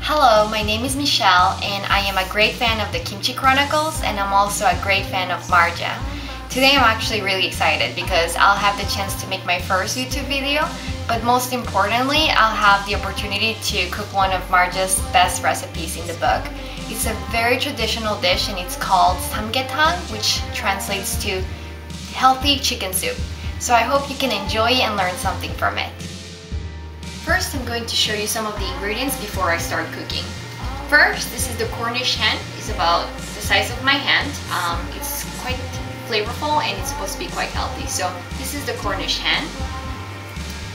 Hello, my name is Michelle and I am a great fan of the Kimchi Chronicles and I'm also a great fan of Marja. Today I'm actually really excited because I'll have the chance to make my first YouTube video, but most importantly, I'll have the opportunity to cook one of Marja's best recipes in the book. It's a very traditional dish and it's called Sangyetang, which translates to healthy chicken soup. So I hope you can enjoy and learn something from it. First, I'm going to show you some of the ingredients before I start cooking. First, this is the Cornish hen. It's about the size of my hand. It's quite flavorful and it's supposed to be quite healthy. So this is the Cornish hen.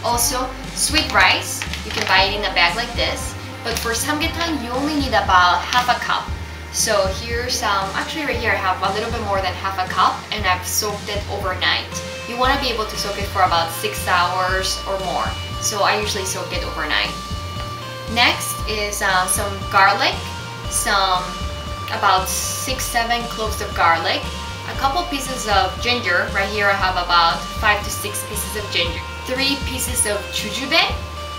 Also, sweet rice. You can buy it in a bag like this. But for samgyetang, you only need about half a cup. So here's, actually right here I have a little bit more than half a cup and I've soaked it overnight. You want to be able to soak it for about 6 hours or more. So I usually soak it overnight. Next is some garlic, about 6-7 cloves of garlic, a couple pieces of ginger. Right here I have about 5 to 6 pieces of ginger, 3 pieces of jujube,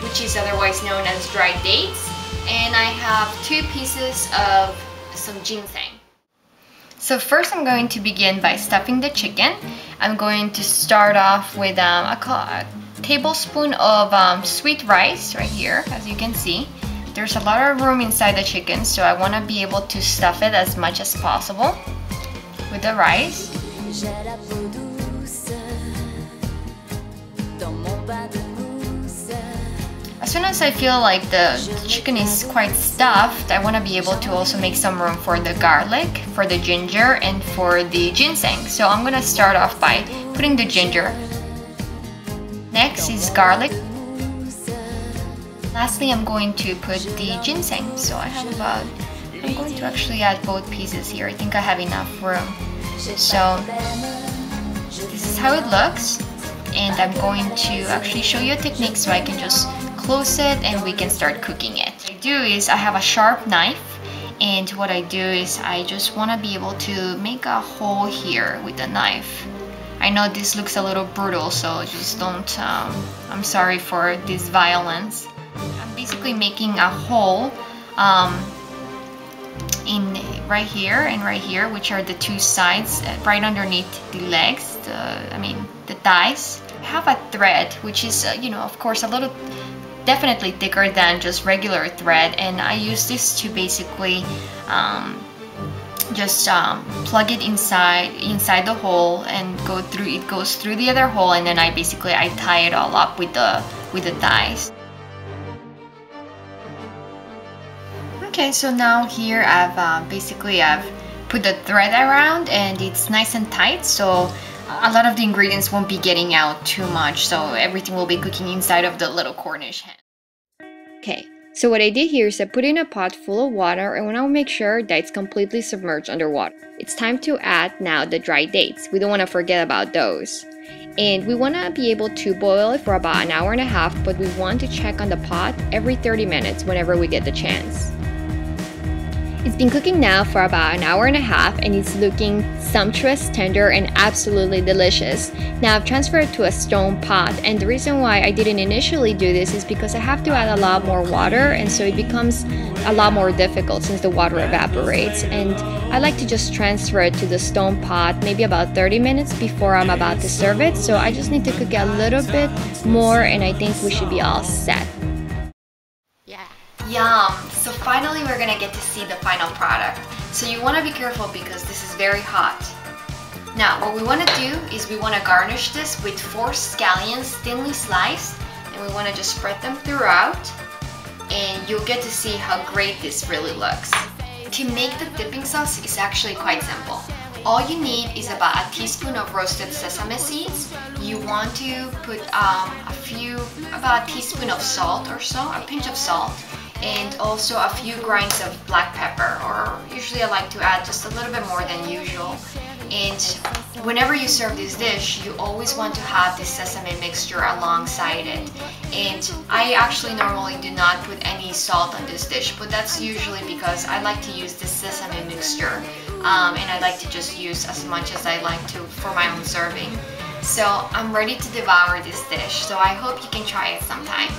which is otherwise known as dried dates, and I have 2 pieces of some ginseng. So first I'm going to begin by stuffing the chicken. I'm going to start off with a tablespoon of sweet rice right here. As you can see, there's a lot of room inside the chicken, so I want to be able to stuff it as much as possible with the rice. As soon as I feel like the chicken is quite stuffed, I want to be able to also make some room for the garlic, for the ginger, and for the ginseng. So I'm going to start off by putting the ginger. Next is garlic. Lastly, I'm going to put the ginseng. So I have I'm going to actually add both pieces here. I think I have enough room. So this is how it looks. And I'm going to actually show you a technique so I can just close it and we can start cooking it. What I do is I have a sharp knife, and what I do is I just want to be able to make a hole here with the knife. I know this looks a little brutal, so just don't, I'm sorry for this violence. I'm basically making a hole in right here and right here, which are the 2 sides, right underneath the legs, the thighs. I have a thread, which is, of course, definitely thicker than just regular thread, and I use this to basically just plug it inside the hole and it goes through the other hole, and then I tie it all up with the thighs. Okay, so now here I've put the thread around and it's nice and tight, so a lot of the ingredients won't be getting out too much, so everything will be cooking inside of the little Cornish hen. Okay, so what I did here is I put in a pot full of water and I want to make sure that it's completely submerged underwater. It's time to add now the dried dates. We don't want to forget about those. And we want to be able to boil it for about 1.5 hours, but we want to check on the pot every 30 minutes whenever we get the chance. It's been cooking now for about 1.5 hours and it's looking sumptuous, tender, and absolutely delicious. Now I've transferred it to a stone pot, and the reason why I didn't initially do this is because I have to add a lot more water, and so it becomes a lot more difficult since the water evaporates. And I like to just transfer it to the stone pot maybe about 30 minutes before I'm about to serve it. So I just need to cook it a little bit more and I think we should be all set. Yum! So finally we're gonna get to see the final product. So you want to be careful because this is very hot. Now what we want to do is we want to garnish this with 4 scallions thinly sliced, and we want to just spread them throughout, and you'll get to see how great this really looks. To make the dipping sauce is actually quite simple. All you need is about a teaspoon of roasted sesame seeds. You want to put about a teaspoon of salt or so, a pinch of salt, and also a few grinds of black pepper, or usually I like to add just a little bit more than usual. And whenever you serve this dish, you always want to have this sesame mixture alongside it. And I actually normally do not put any salt on this dish, but that's usually because I like to use this sesame mixture, and I like to just use as much as I like to for my own serving. So I'm ready to devour this dish, so I hope you can try it sometime.